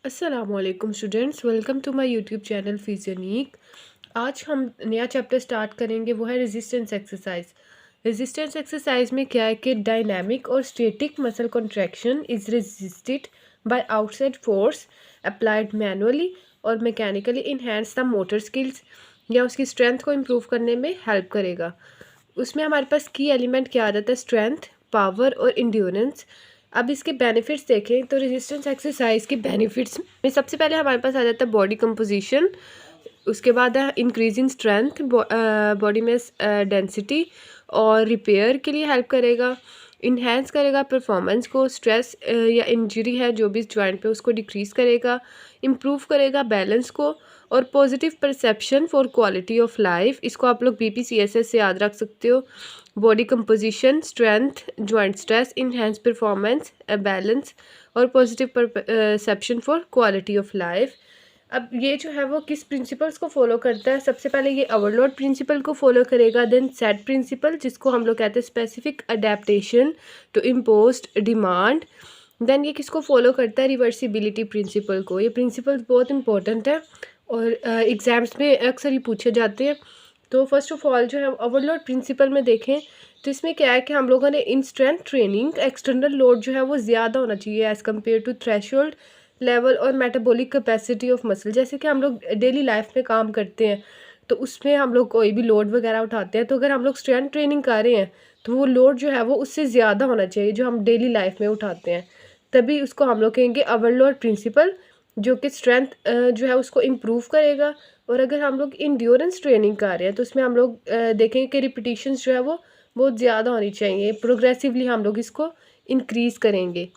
असलकुम students, welcome to my YouTube channel Physionic. आज हम नया चैप्टर स्टार्ट करेंगे, वो है रेजिस्टेंस एक्सरसाइज। रेजिस्टेंस एक्सरसाइज में क्या है कि डायनामिक और static muscle contraction is resisted by outside force applied manually और mechanically enhance the motor skills, या उसकी स्ट्रेंथ को इम्प्रूव करने में हेल्प करेगा। उसमें हमारे पास की एलिमेंट क्या आ जाता है? स्ट्रेंथ, पावर और इंड्योरेंस। अब इसके बेनिफिट्स देखें तो रेजिस्टेंस एक्सरसाइज के बेनिफिट्स में सबसे पहले हमारे पास आ जाता है बॉडी कंपोजिशन। उसके बाद है इंक्रीज इन स्ट्रेंथ, बॉडी में डेंसिटी और रिपेयर के लिए हेल्प करेगा। इन्हेंस करेगा परफॉर्मेंस को, स्ट्रेस या इंजरी है जो भी जॉइंट पे उसको डिक्रीज करेगा। इम्प्रूव करेगा बैलेंस को और positive perception for quality of life. इसको आप लोग BPCSS से याद रख सकते हो। Body composition, strength, joint stress, enhance performance, balance और positive perception for quality of life. अब ये जो है वो किस प्रिंसिपल्स को फॉलो करता है? सबसे पहले ये ओवरलोड प्रिंसिपल को फॉलो करेगा, देन सेट प्रिंसिपल जिसको हम लोग कहते हैं specific adaptation to imposed demand. Then ये किसको फॉलो करता है? रिवर्सिबिलिटी प्रिंसिपल को। ये प्रिंसिपल बहुत इंपॉर्टेंट है और एग्ज़ाम्स में अक्सर ही पूछे जाते हैं। तो फर्स्ट ऑफ ऑल जो है ओवरलोड प्रिंसिपल में देखें तो इसमें क्या है कि हम लोगों ने in strength training external load जो है वो ज़्यादा होना चाहिए as compared to threshold level और मेटाबॉलिक कैपेसिटी ऑफ मसल। जैसे कि हम लोग डेली लाइफ में काम करते हैं तो उसमें हम लोग कोई भी लोड वगैरह उठाते हैं, तो अगर हम लोग स्ट्रेंथ ट्रेनिंग कर रहे हैं तो वो लोड जो है वो उससे ज़्यादा होना चाहिए जो हम डेली लाइफ में उठाते हैं। तभी उसको हम लोग कहेंगे ओवरलोड प्रिंसिपल, जो कि स्ट्रेंथ जो है उसको इम्प्रूव करेगा। और अगर हम लोग इंड्योरेंस ट्रेनिंग कर रहे हैं तो उसमें हम लोग देखेंगे कि रिपीटिशंस जो है वो बहुत ज़्यादा होनी चाहिए। प्रोग्रेसिवली हम लोग इसको इंक्रीज़ करेंगे।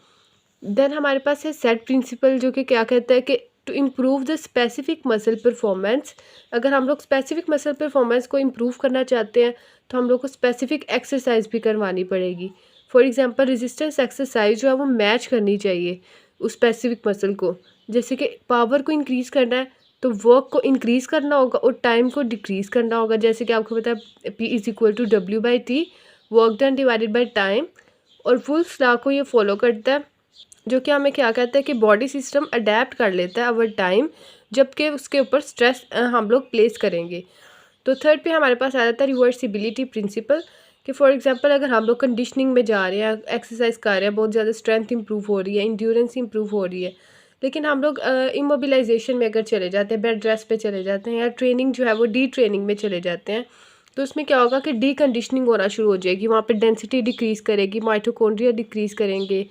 देन हमारे पास है सेट प्रिंसिपल, जो कि क्या कहता है कि to improve the specific muscle performance. अगर हम लोग स्पेसिफिक मसल परफॉर्मेंस को इम्प्रूव करना चाहते हैं तो हम लोग को स्पेसिफिक एक्सरसाइज भी करवानी पड़ेगी। फॉर एग्जांपल रेजिस्टेंस एक्सरसाइज जो है वो मैच करनी चाहिए उस स्पेसिफिक मसल को। जैसे कि पावर को इंक्रीज़ करना है तो वर्क को इंक्रीज़ करना होगा और टाइम को डिक्रीज़ करना होगा। जैसे कि आपको पता है P=W/T, work done divided by time. और वुल्फ्स लॉ को ये फॉलो करता है, जो कि हमें क्या कहता है कि बॉडी सिस्टम अडेप्ट कर लेता है ओवर टाइम, जबकि उसके ऊपर स्ट्रेस हम लोग प्लेस करेंगे। तो थर्ड पे हमारे पास आ जाता है रिवर्सिबिलिटी प्रिंसिपल, कि फॉर एग्जांपल अगर हम लोग कंडीशनिंग में जा रहे हैं, एक्सरसाइज कर रहे हैं, बहुत ज़्यादा स्ट्रेंथ इंप्रूव हो रही है, इंड्योरेंस इंप्रूव हो रही है, लेकिन हम लोग इमोबिलाइजेशन में अगर चले जाते हैं, बेड रेस्ट पे चले जाते हैं, या ट्रेनिंग जो है वो डी ट्रेनिंग में चले जाते हैं, तो उसमें क्या होगा कि डी कंडीशनिंग होना शुरू हो जाएगी। वहाँ पे डेंसिटी डिक्रीज़ करेगी, माइटोकॉन्ड्रिया डिक्रीज़ करेंगे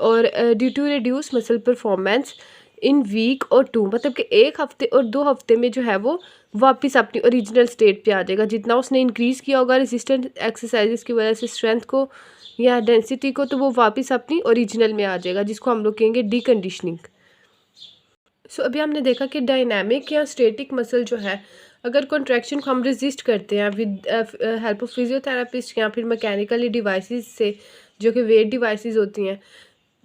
और due to reduce muscle performance in week और 2, मतलब कि 1 हफ्ते और 2 हफ्ते में जो है वो वापस अपनी ओरिजिनल स्टेट पे आ जाएगा। जितना उसने इंक्रीज़ किया होगा रेजिस्टेंट एक्सरसाइजेस की वजह से स्ट्रेंथ को या डेंसिटी को, तो वो वापस अपनी ओरिजिनल में आ जाएगा, जिसको हम लोग कहेंगे डी कंडीशनिंग। सो अभी हमने देखा कि डायनामिक या स्टैटिक मसल जो है, अगर कॉन्ट्रैक्शन को हम रेजिस्ट करते हैं विद हेल्प ऑफ फिजियोथेरापिस्ट या फिर मैकेनिकली डिवाइसेस से, जो कि वेट डिवाइसेस होती हैं,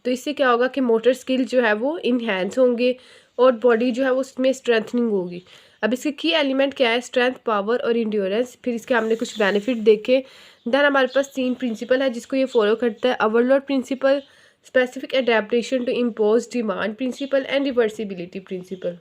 तो इससे क्या होगा कि मोटर स्किल जो है वो इन्हेंस होंगे और बॉडी जो है वो उसमें स्ट्रेंथनिंग होगी। अब इसके की एलिमेंट क्या है? स्ट्रेंथ, पावर और इंड्योरेंस। फिर इसके हमने कुछ बेनिफिट देखे। देन हमारे पास 3 प्रिंसिपल है जिसको ये फॉलो करता है: overload principle, specific adaptation to impose demand principle and reversibility principle.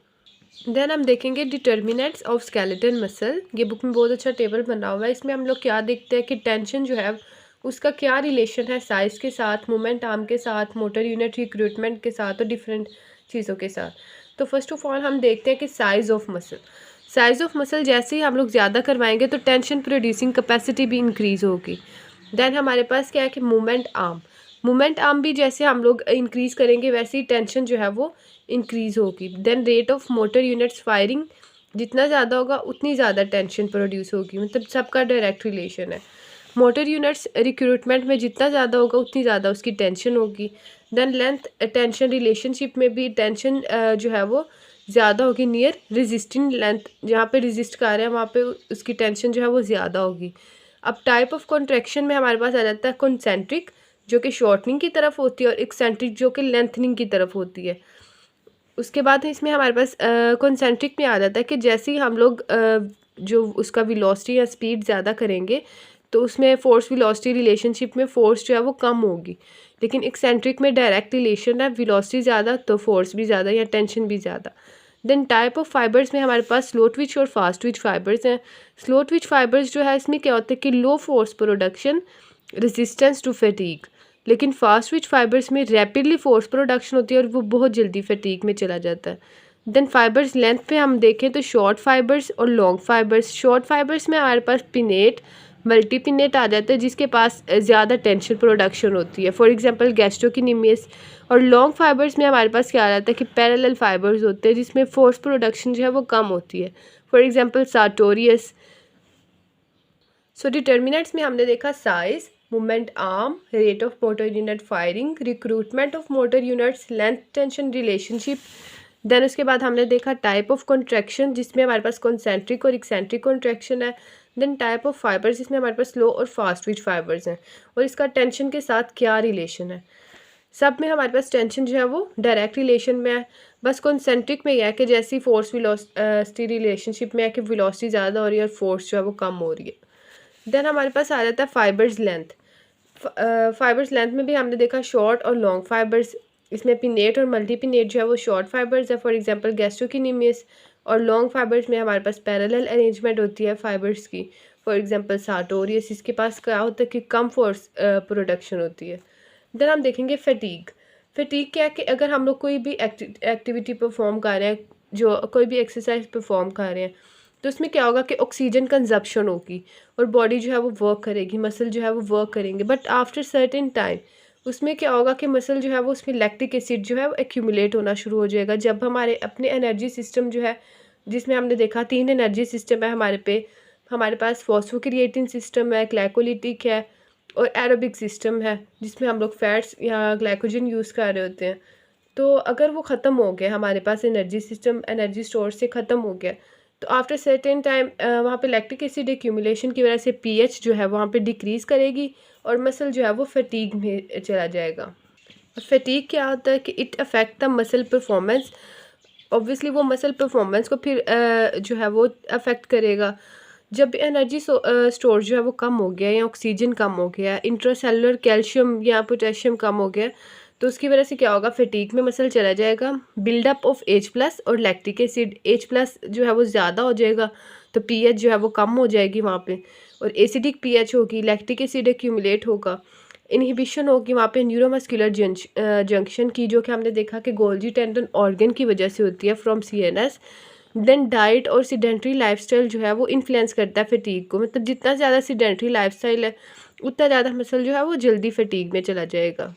Then हम देखेंगे डिटर्मिनेंट्स ऑफ स्केलेटन मसल। ये बुक में बहुत अच्छा टेबल बना हुआ है। इसमें हम लोग क्या देखते हैं कि टेंशन जो है उसका क्या रिलेशन है साइज़ के साथ, मूवमेंट आर्म के साथ, मोटर यूनिट रिक्रूटमेंट के साथ और डिफरेंट चीज़ों के साथ। तो फर्स्ट ऑफ ऑल हम देखते हैं कि size of muscle. Size of muscle जैसे ही हम लोग ज़्यादा करवाएंगे तो टेंशन प्रोड्यूसिंग कैपेसिटी भी इंक्रीज़ होगी। देन हमारे पास क्या है कि मूवमेंट आर्म। मूवमेंट आर्म भी जैसे हम लोग इंक्रीज़ करेंगे वैसे ही टेंशन जो है वो इंक्रीज़ होगी। Then rate of motor units firing, जितना ज़्यादा होगा उतनी ज़्यादा टेंशन प्रोड्यूस होगी, मतलब सबका डायरेक्ट रिलेशन है। मोटर यूनिट्स रिक्रूटमेंट में जितना ज़्यादा होगा उतनी ज़्यादा उसकी टेंशन होगी। देन लेंथ टेंशन रिलेशनशिप में भी टेंशन जो है वो ज़्यादा होगी नियर रेजिस्टिंग लेंथ, जहाँ पे रेजिस्ट कर रहे हैं वहाँ पे उसकी टेंशन जो है वो ज़्यादा होगी। अब टाइप ऑफ कॉन्ट्रैक्शन में हमारे पास आ जाता है कॉन्सेंट्रिक, जो कि शॉर्टनिंग की तरफ होती है, और एक्सेंट्रिक जो कि लेंथनिंग की तरफ होती है। उसके बाद इसमें हमारे पास कॉन्सेंट्रिक में आ जाता है कि जैसे ही हम लोग जो उसका वेलोसिटी या स्पीड ज़्यादा करेंगे तो उसमें फोर्स वेलोसिटी रिलेशनशिप में फोर्स जो है वो कम होगी, लेकिन एक्सेंट्रिक में डायरेक्ट रिलेशन है, वेलोसिटी ज़्यादा तो फोर्स भी ज़्यादा या टेंशन भी ज़्यादा। देन टाइप ऑफ फाइबर्स में हमारे पास स्लो ट्विच और फास्ट ट्विच फाइबर्स हैं। स्लो ट्विच फाइबर्स जो है इसमें क्या होता है कि low force production, resistance to fatigue, लेकिन फास्ट ट्विच फाइबर्स में रैपिडली फोर्स प्रोडक्शन होती है और वो बहुत जल्दी फैटीग में चला जाता है। देन फाइबर्स लेंथ पे हम देखें तो शॉर्ट फाइबर्स और लॉन्ग फाइबर्स। शॉर्ट फाइबर्स में हमारे पास पिनेट, मल्टी पिनेट आ जाता है जिसके पास ज़्यादा टेंशन प्रोडक्शन होती है, फॉर एग्जांपल गैस्ट्रोकिनेमियस। और लॉन्ग फाइबर्स में हमारे पास क्या आ जाता है कि पैरेलल फाइबर्स होते हैं जिसमें फोर्स प्रोडक्शन जो है वो कम होती है, for example sartorius. So determinants में हमने देखा size, movement arm, rate of motor unit firing, recruitment of motor units, length tension relationship. Then उसके बाद हमने देखा टाइप ऑफ कॉन्ट्रैक्शन जिसमें हमारे पास कॉन्सेंट्रिक और एक्सेंट्रिक कॉन्ट्रैक्शन है। देन टाइप ऑफ फाइबर्स जिसमें हमारे पास स्लो और फास्ट ट्विच फाइबर्स हैं और इसका टेंशन के साथ क्या रिलेशन है। सब में हमारे पास टेंशन जो है वो डायरेक्ट रिलेशन में है, बस कॉन्सेंट्रिक में यह है कि जैसी फोर्स वेलोसिटी रिलेशनशिप में है कि वेलोसिटी ज़्यादा हो रही है और फोर्स जो है वो कम हो रही है। देन हमारे पास आ जाता है फाइबर्स लेंथ। फाइबर्स लेंथ में भी हमने देखा शॉर्ट और लॉन्ग फाइबर्स। इसमें पिनेट और मल्टी पिनेट जो है वो शॉर्ट फाइबर्स है, फॉर एग्जांपल गैस्ट्रोकिनेमियस। और लॉन्ग फाइबर्स में हमारे पास पैरेलल अरेंजमेंट होती है फाइबर्स की, फॉर एग्जांपल सार्टोरियस। इसके पास क्या होता है कि कम फोर्स प्रोडक्शन होती है। देन हम देखेंगे फटीग। फटीग क्या है कि अगर हम लोग कोई भी एक्टिविटी परफॉर्म कर रहे हैं, जो कोई भी एक्सरसाइज परफॉर्म कर रहे हैं, तो उसमें क्या होगा कि ऑक्सीजन कंजप्शन होगी और बॉडी जो है वो वर्क करेगी, मसल जो है वो वर्क करेंगे, बट आफ्टर सर्टेन टाइम उसमें क्या होगा कि मसल जो है वो उसमें लैक्टिक एसिड जो है वो एक्यूमुलेट होना शुरू हो जाएगा। जब हमारे अपने एनर्जी सिस्टम जो है, जिसमें हमने देखा 3 एनर्जी सिस्टम है हमारे पास फॉस्फोक्रिएटिन सिस्टम है, ग्लाइकोलिटिक है और एरोबिक सिस्टम है, जिसमें हम लोग फैट्स या ग्लाइकोजन यूज़ कर रहे होते हैं। तो अगर वो ख़त्म हो गया, हमारे पास एनर्जी सिस्टम एनर्जी स्टोर से ख़त्म हो गया, तो आफ्टर सर्टेन टाइम वहाँ पे लैक्टिक एसिड एक्यूमुलेशन की वजह से पीएच जो है वहाँ पे डिक्रीज़ करेगी और मसल जो है वो फटीग में चला जाएगा। फटीग क्या होता है कि it affect the muscle performance. Obviously वो मसल परफॉर्मेंस को फिर जो है वो अफेक्ट करेगा। जब एनर्जी स्टोर जो है वो कम हो गया या ऑक्सीजन कम हो गया, इंट्रासेलुलर कैल्शियम या पोटेशियम कम हो गया, तो उसकी वजह से क्या होगा, फटीग में मसल चला जाएगा। बिल्डअप ऑफ H+ और लैक्टिक एसिड। H+ जो है वो ज़्यादा हो जाएगा तो पीएच जो है वो कम हो जाएगी वहाँ पे, और एसिडिक पीएच होगी, लैक्टिक एसिड एक्यूमुलेट होगा, इनहिबिशन होगी वहाँ पे न्यूरोमस्कुलर जंक्शन की, जो कि हमने देखा कि गोल्जी टेंडन ऑर्गन की वजह से होती है फ्रॉम CNS। देन डाइट और सीडेंट्री लाइफस्टाइल जो है वो इन्फ्लुएंस करता है फटीग को, मतलब जितना ज़्यादा सीडेंट्री लाइफस्टाइल है उतना ज़्यादा मसल जो है वो जल्दी फटीग में चला जाएगा।